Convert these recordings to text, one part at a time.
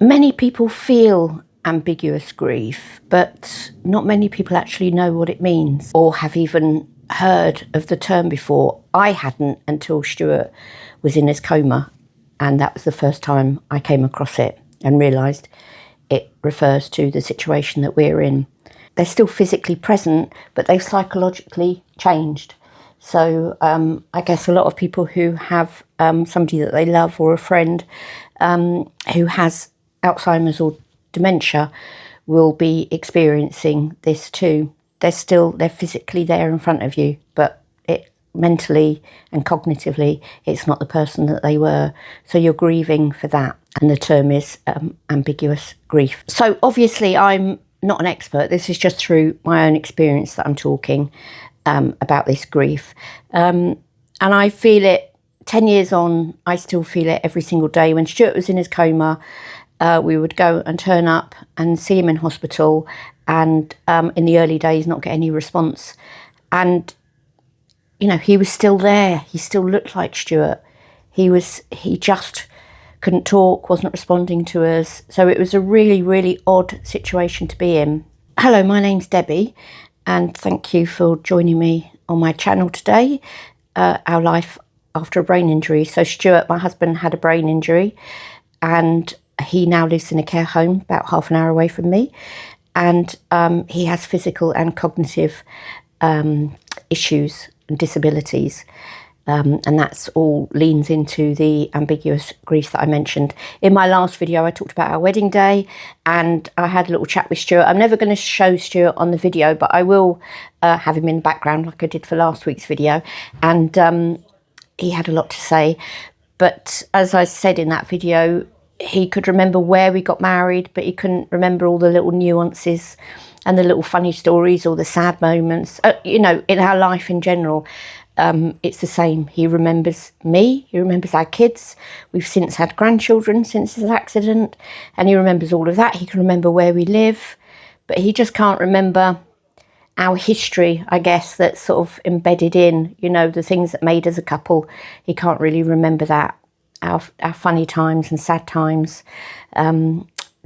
Many people feel ambiguous grief, but not many people actually know what it means or have even heard of the term before. I hadn't until Stuart was in his coma, and that was the first time I came across it and realised it refers to the situation that we're in. They're still physically present, but they've psychologically changed. So I guess a lot of people who have somebody that they love or a friend who has Alzheimer's or dementia will be experiencing this too. They're physically there in front of you, but mentally and cognitively, it's not the person that they were. So you're grieving for that. And the term is ambiguous grief. So obviously I'm not an expert. This is just through my own experience that I'm talking about this grief. And I feel it 10 years on. I still feel it every single day. When Stuart was in his coma, we would go and turn up and see him in hospital, and in the early days not get any response. And you know, he was still there. He still looked like Stuart. He just couldn't talk, wasn't responding to us. So it was a really, really odd situation to be in. Hello, my name's Debbie, and thank you for joining me on my channel today, Our Life After a Brain Injury. So Stuart, my husband, had a brain injury, and he now lives in a care home about half an hour away from me. And he has physical and cognitive issues and disabilities. And that's all leans into the ambiguous grief that I mentioned. In my last video, I talked about our wedding day, and I had a little chat with Stuart. I'm never going to show Stuart on the video, but I will have him in the background like I did for last week's video. And he had a lot to say. But as I said in that video, he could remember where we got married, but he couldn't remember all the little nuances and the little funny stories or the sad moments, you know, in our life in general. It's the same. He remembers me, he remembers our kids. We've since had grandchildren since his accident, and he remembers all of that. He can remember where we live, but he just can't remember our history, I guess, that's sort of embedded in, you know, the things that made us a couple. He can't really remember that. Our funny times and sad times,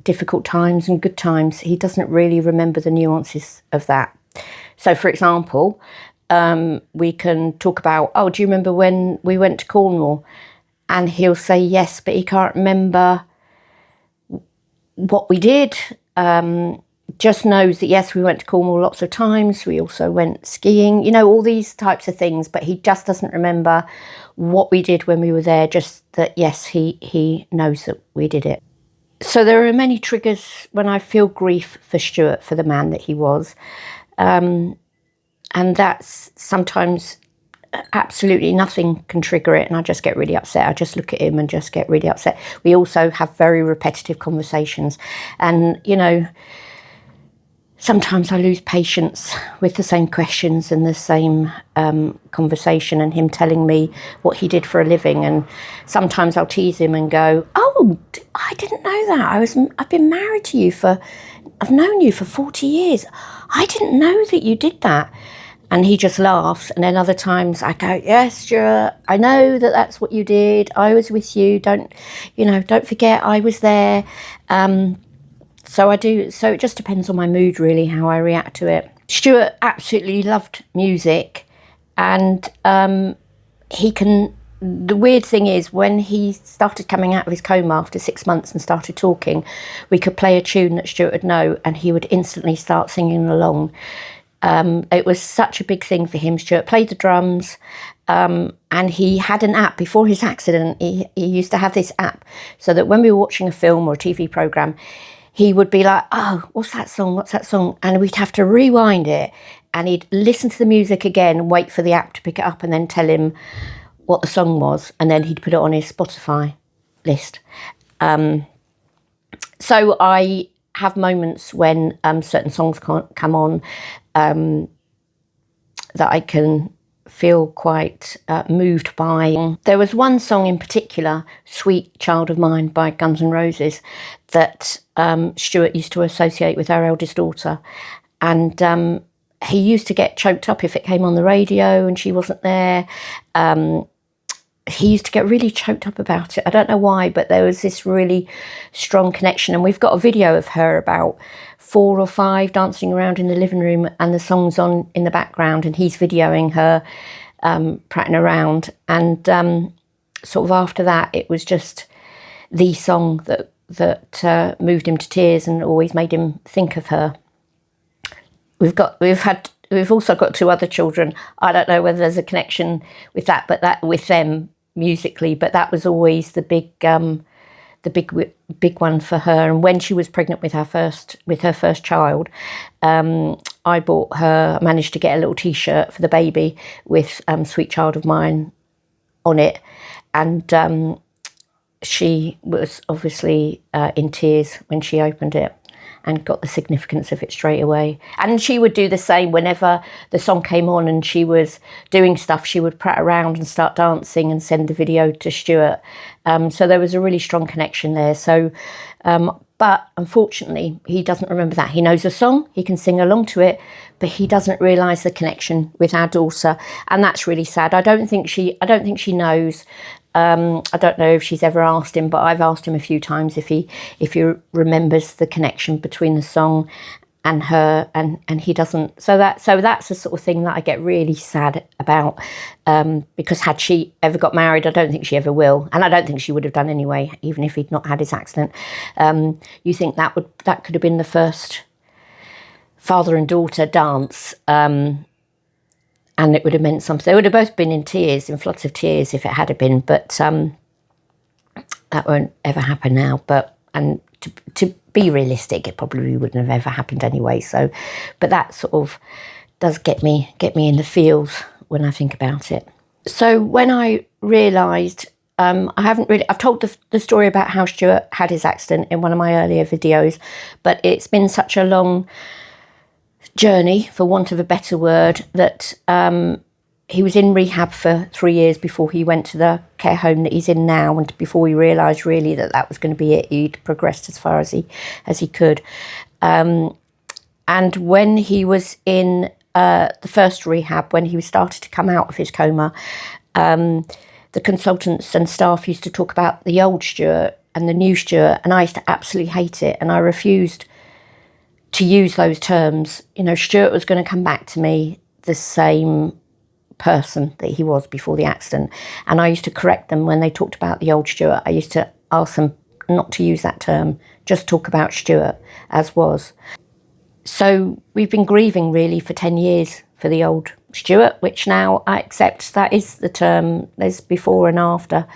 difficult times and good times. He doesn't really remember the nuances of that. So, for example, we can talk about, oh, do you remember when we went to Cornwall? And he'll say yes, but he can't remember what we did. Just knows that, yes, we went to Cornwall lots of times. We also went skiing, you know, all these types of things. But he just doesn't remember what we did when we were there, just that, yes, he knows that we did it. So there are many triggers when I feel grief for Stuart, for the man that he was. And that's sometimes absolutely nothing can trigger it, and I just get really upset. I just look at him and just get really upset. We also have very repetitive conversations, and, you know, sometimes I lose patience with the same questions and the same conversation, and him telling me what he did for a living. And sometimes I'll tease him and go, oh, I didn't know that. I've been married to you I've known you for 40 years. I didn't know that you did that. And he just laughs. And then other times I go, yes, Stuart, I know that that's what you did. I was with you. Don't forget I was there. So I do. So it just depends on my mood, really, how I react to it. Stuart absolutely loved music, and the weird thing is, when he started coming out of his coma after 6 months and started talking, we could play a tune that Stuart would know, and he would instantly start singing along. It was such a big thing for him. Stuart played the drums, and he had an app before his accident. He used to have this app so that when we were watching a film or a TV programme, he would be like, oh, what's that song? What's that song? And we'd have to rewind it, and he'd listen to the music again and wait for the app to pick it up and then tell him what the song was, and then he'd put it on his Spotify list. So I have moments when certain songs can't come on that I can feel quite moved by. There was one song in particular, Sweet Child of Mine by Guns N' Roses, that Stuart used to associate with our eldest daughter. And he used to get choked up if it came on the radio and she wasn't there. he used to get really choked up about it. I don't know why, but there was this really strong connection. And we've got a video of her about 4 or 5 dancing around in the living room, and the song's on in the background, and he's videoing her prattling around. And sort of after that, it was just the song that moved him to tears and always made him think of her. We've also got 2 other children. I don't know whether there's a connection with that, but that with them musically. But that was always the big one for her. And when she was pregnant with her first child, I managed to get a little T-shirt for the baby with "Sweet Child of Mine" on it, and she was obviously in tears when she opened it and got the significance of it straight away. And she would do the same whenever the song came on and she was doing stuff. She would prat around and start dancing and send the video to Stuart. So there was a really strong connection there. So, but unfortunately, he doesn't remember that. He knows the song, he can sing along to it, but he doesn't realise the connection with our daughter, and that's really sad. I don't think she knows. I don't know if she's ever asked him, but I've asked him a few times if he remembers the connection between the song and her, and he doesn't. So that's the sort of thing that I get really sad about, because had she ever got married, I don't think she ever will, and I don't think she would have done anyway, even if he'd not had his accident. You think that could have been the first father and daughter dance, and it would have meant something. They would have both been in floods of tears if it had been, but that won't ever happen now. And to be realistic, it probably wouldn't have ever happened anyway. So, but that sort of does get me in the feels when I think about it. So when I realised, I've told the story about how Stuart had his accident in one of my earlier videos, but it's been such a long journey, for want of a better word, that he was in rehab for 3 years before he went to the care home that he's in now, and before we realised really that was going to be it. He'd progressed as far as he could, and when he was in the first rehab, when he started to come out of his coma, the consultants and staff used to talk about the old Stuart and the new Stuart, and I used to absolutely hate it, and I refused to use those terms. You know, Stuart was going to come back to me the same person that he was before the accident, and I used to correct them when they talked about the old Stuart. I used to ask them not to use that term, just talk about Stuart as was. So we've been grieving really for 10 years for the old Stuart, which now I accept that is the term. There's before and after,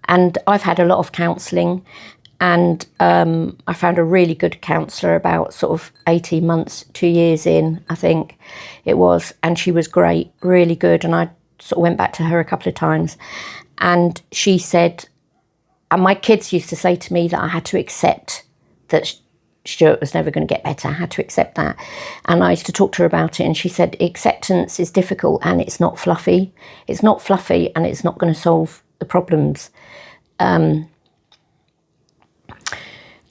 and I've had a lot of counselling. And I found a really good counsellor about sort of 18 months, 2 years in, I think it was. And she was great, really good. And I sort of went back to her a couple of times. And she said, and my kids used to say to me that I had to accept that Stuart was never going to get better. I had to accept that. And I used to talk to her about it. And she said, acceptance is difficult and it's not fluffy. It's not fluffy and it's not going to solve the problems.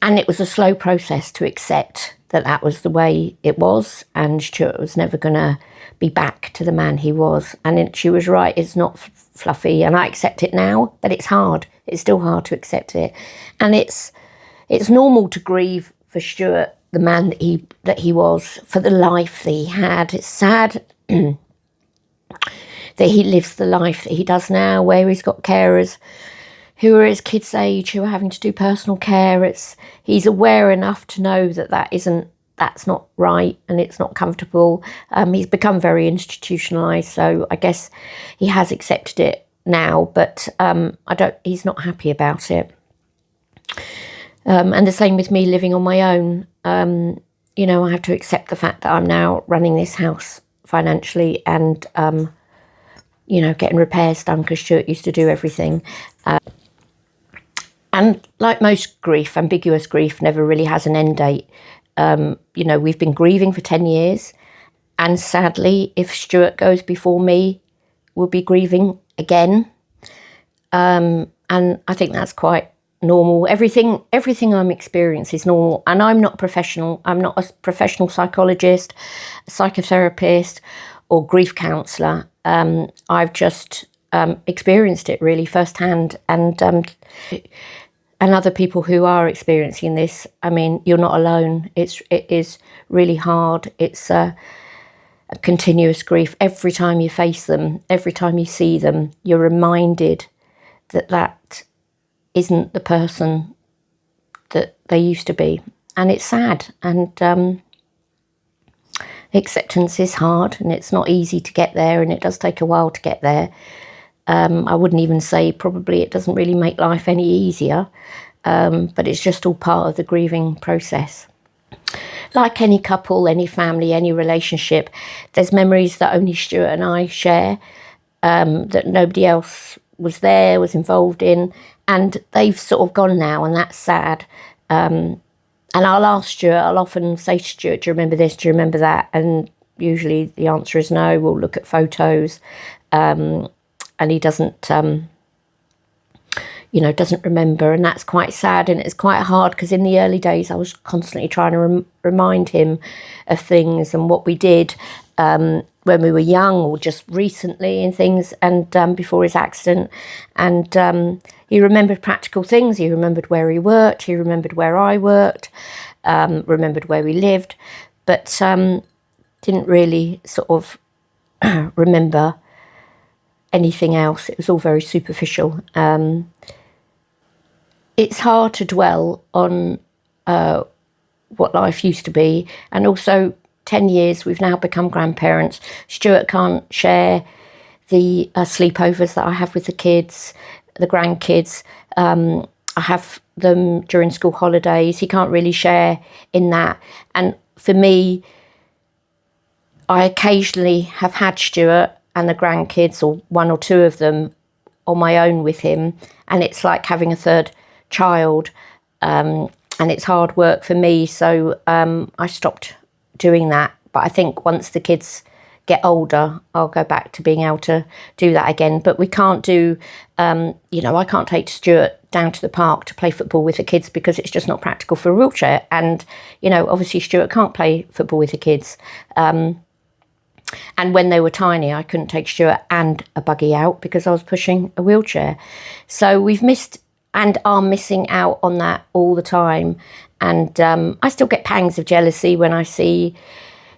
And it was a slow process to accept that was the way it was, and Stuart was never going to be back to the man he was. And she was right, it's not fluffy, and I accept it now, but it's hard. It's still hard to accept it. And it's normal to grieve for Stuart, the man that he was, for the life that he had. It's sad that he lives the life that he does now, where he's got carers who are his kids' age, who are having to do personal care. He's aware enough to know that's not right and it's not comfortable. He's become very institutionalised, so I guess he has accepted it now, but he's not happy about it. And the same with me living on my own. You know, I have to accept the fact that I'm now running this house financially and, you know, getting repairs done, because Stuart used to do everything. And like most grief, ambiguous grief never really has an end date. You know, we've been grieving for 10 years. And sadly, if Stuart goes before me, we'll be grieving again. And I think that's quite normal. Everything I'm experiencing is normal. And I'm not professional. I'm not a professional psychologist, psychotherapist, or grief counsellor. I've just experienced it really firsthand, and other people who are experiencing this. I mean, you're not alone. It is really hard. It's a continuous grief. Every time you face them, every time you see them, you're reminded that that isn't the person that they used to be, and it's sad. And acceptance is hard, and it's not easy to get there, and it does take a while to get there. I wouldn't even say probably it doesn't really make life any easier, but it's just all part of the grieving process. Like any couple, any family, any relationship, there's memories that only Stuart and I share, that nobody else was involved in, and they've sort of gone now, and that's sad. And I'll ask Stuart, I'll often say to Stuart, do you remember this, do you remember that? And usually the answer is no. We'll look at photos, and he doesn't, doesn't remember, and that's quite sad, and it's quite hard, because in the early days I was constantly trying to remind him of things and what we did when we were young, or just recently, and things, and before his accident. And he remembered practical things. He remembered where he worked, he remembered where I worked, remembered where we lived, but didn't really sort of remember anything else. It was all very superficial. It's hard to dwell on what life used to be, and also 10 years we've now become grandparents. Stuart can't share the sleepovers that I have with the kids, the grandkids. I have them during school holidays. He can't really share in that. And for me, I occasionally have had Stuart and the grandkids, or one or two of them, on my own with him, and it's like having a third child, and it's hard work for me, so I stopped doing that. But I think once the kids get older, I'll go back to being able to do that again. But we can't do, I can't take Stuart down to the park to play football with the kids, because it's just not practical for a wheelchair. And, obviously Stuart can't play football with the kids. And when they were tiny, I couldn't take Stuart and a buggy out because I was pushing a wheelchair. So we've missed and are missing out on that all the time. And I still get pangs of jealousy when I see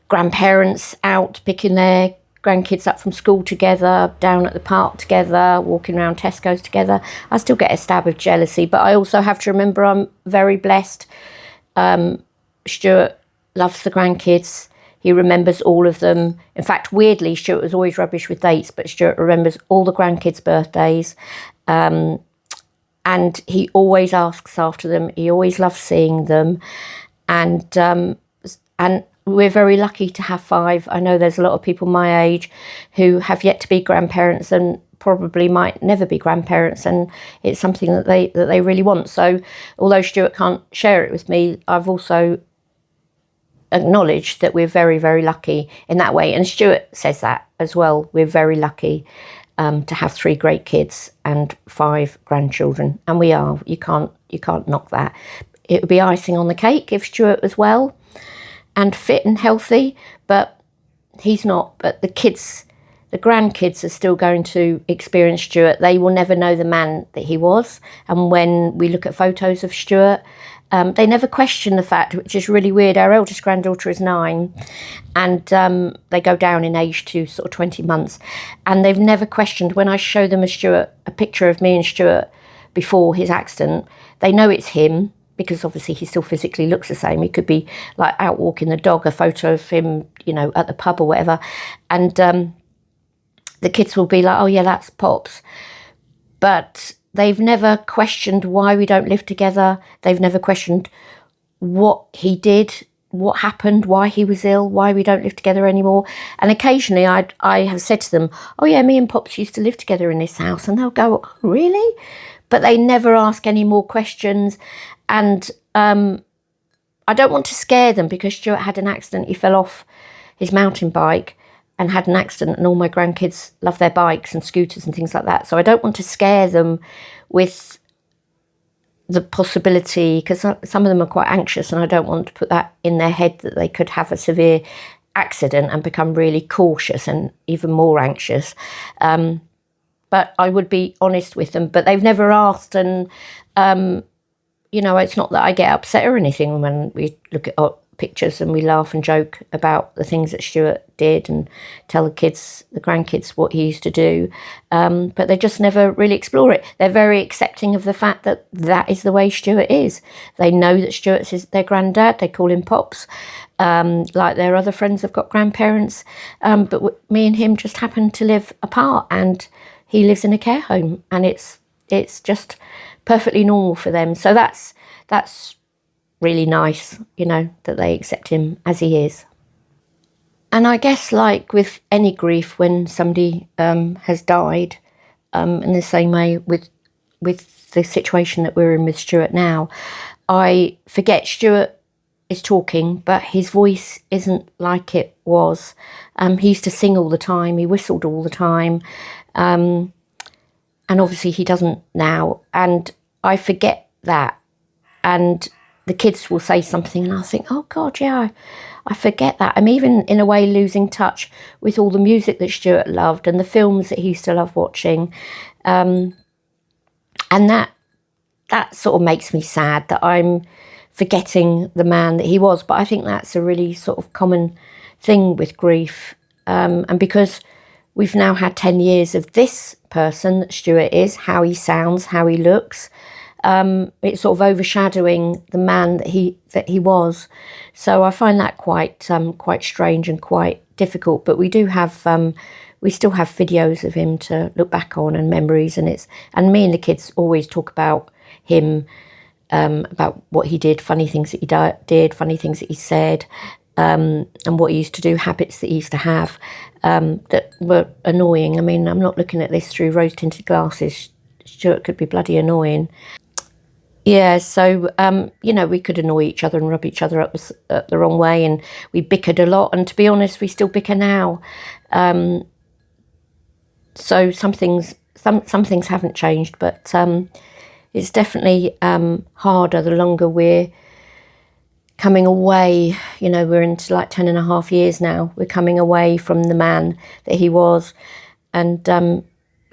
grandparents out picking their grandkids up from school together, down at the park together, walking around Tesco's together. I still get a stab of jealousy, but I also have to remember I'm very blessed. Stuart loves the grandkids. He remembers all of them. In fact, weirdly, Stuart was always rubbish with dates, but Stuart remembers all the grandkids' birthdays. And he always asks after them. He always loves seeing them. And we're very lucky to have 5. I know there's a lot of people my age who have yet to be grandparents and probably might never be grandparents, and it's something that they really want. So although Stuart can't share it with me, I've also acknowledged that we're very, very lucky in that way. And Stuart says that as well. We're very lucky to have 3 great kids and 5 grandchildren, and we are. You can't knock that. It would be icing on the cake if Stuart was well and fit and healthy, but he's not. But the grandkids are still going to experience Stuart. They will never know the man that he was. And when we look at photos of Stuart, they never question the fact, which is really weird. Our eldest granddaughter is 9, and they go down in age to sort of 20 months. And they've never questioned, when I show them a picture of me and Stuart before his accident, they know it's him, because obviously he still physically looks the same. He could be like out walking the dog, a photo of him, at the pub or whatever. And the kids will be like, oh yeah, that's Pops. But they've never questioned why we don't live together. They've never questioned what he did, what happened, why he was ill, why we don't live together anymore. And occasionally I have said to them, oh yeah, me and Pops used to live together in this house. And they'll go, oh, really? But they never ask any more questions. And I don't want to scare them, because Stuart had an accident. He fell off his mountain bike and had an accident, and all my grandkids love their bikes and scooters and things like that. So I don't want to scare them with the possibility, because some of them are quite anxious, and I don't want to put that in their head that they could have a severe accident and become really cautious and even more anxious. but I would be honest with them. But they've never asked, and you know, it's not that I get upset or anything when we look at pictures and we laugh and joke about the things that Stuart did and tell the kids, the grandkids, what he used to do. But they just never really explore it. They're very accepting of the fact that that is the way Stuart is. They know that Stuart's their granddad. They call him Pops. Like their other friends have got grandparents. But me and him just happen to live apart, and he lives in a care home, and it's just perfectly normal for them. So that's really nice, you know, that they accept him as he is. And I guess, like with any grief, when somebody has died, in the same way with the situation that we're in with Stuart now, I forget Stuart is talking, but his voice isn't like it was. He used to sing all the time, he whistled all the time, and obviously he doesn't now, and I forget that. And the kids will say something and I'll think, oh God, yeah, I forget that. I'm even in a way losing touch with all the music that Stuart loved and the films that he used to love watching. And that sort of makes me sad that I'm forgetting the man that he was. But I think that's a really sort of common thing with grief. And because we've now had 10 years of this person that Stuart is, how he sounds, how he looks, it's sort of overshadowing the man that he was. So I find that quite strange and quite difficult. But we do have we still have videos of him to look back on and memories, and me and the kids always talk about him, about what he did, funny things that he did, funny things that he said, and what he used to do, habits that he used to have that were annoying. I mean, I'm not looking at this through rose-tinted glasses. Stuart could be bloody annoying. Yeah, so, you know, we could annoy each other and rub each other up the wrong way, and we bickered a lot, and to be honest, we still bicker now. So some things haven't changed, but it's definitely harder the longer we're coming away. You know, we're into like 10.5 years now. We're coming away from the man that he was, and,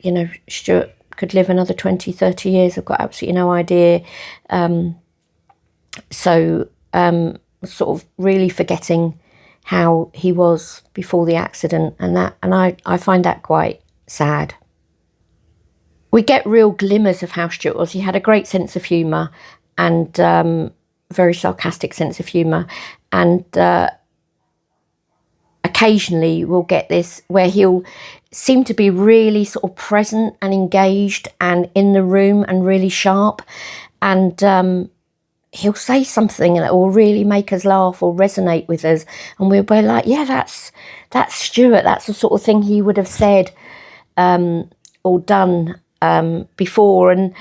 you know, Stuart could live another 20, 30 years. I've got absolutely no idea. So sort of really forgetting how he was before the accident, and I find that quite sad. We get real glimmers of how Stuart was. He had a great sense of humour, and very sarcastic sense of humour, and occasionally we'll get this where he'll seem to be really sort of present and engaged and in the room and really sharp, and he'll say something that will really make us laugh or resonate with us, and we'll be like, yeah, that's Stuart. That's the sort of thing he would have said or done before, and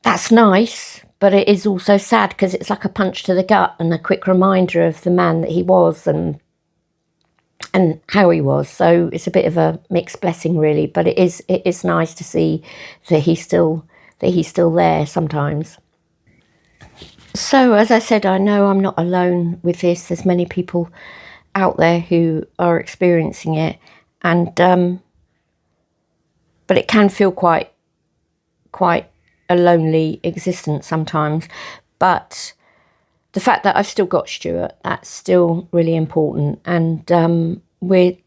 that's nice. But it is also sad because it's like a punch to the gut and a quick reminder of the man that he was and how he was. So it's a bit of a mixed blessing, really. But it is nice to see that he's still there sometimes. So as I said, I know I'm not alone with this. There's many people out there who are experiencing it, and but it can feel quite a lonely existence sometimes. But the fact that I've still got Stuart, that's still really important, and we're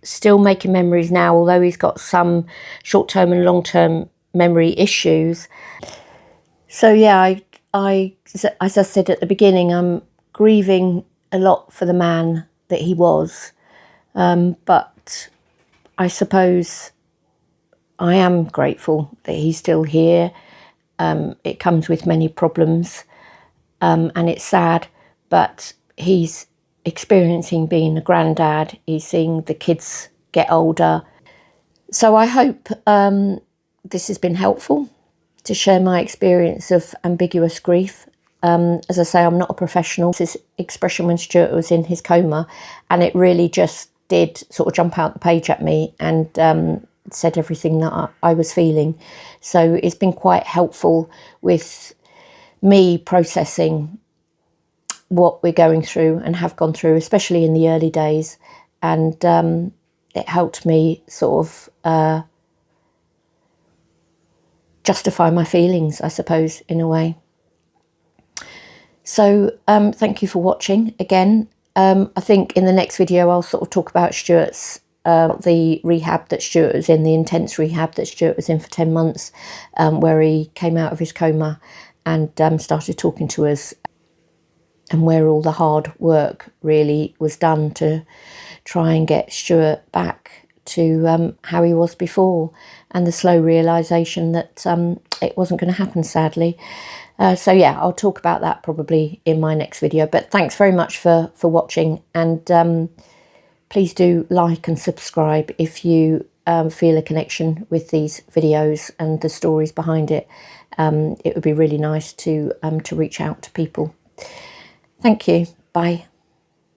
still making memories now, although he's got some short-term and long-term memory issues. So yeah, I as I said at the beginning, I'm grieving a lot for the man that he was, but I suppose I am grateful that he's still here. It comes with many problems, and it's sad, but he's experiencing being a granddad. He's seeing the kids get older. So I hope this has been helpful to share my experience of ambiguous grief. As I say, I'm not a professional. This expression when Stuart was in his coma, and it really just did sort of jump out the page at me and said everything that I was feeling. So it's been quite helpful with me processing what we're going through and have gone through, especially in the early days. And it helped me sort of justify my feelings, I suppose, in a way. So thank you for watching again. I think in the next video I'll sort of talk about Stuart's the rehab that Stuart was in, the intense rehab that Stuart was in for 10 months, where he came out of his coma and started talking to us, and where all the hard work really was done to try and get Stuart back to how he was before, and the slow realisation that it wasn't going to happen, sadly. So yeah, I'll talk about that probably in my next video. But thanks very much for watching, and please do like and subscribe if you feel a connection with these videos and the stories behind it. It would be really nice to reach out to people. Thank you. Bye.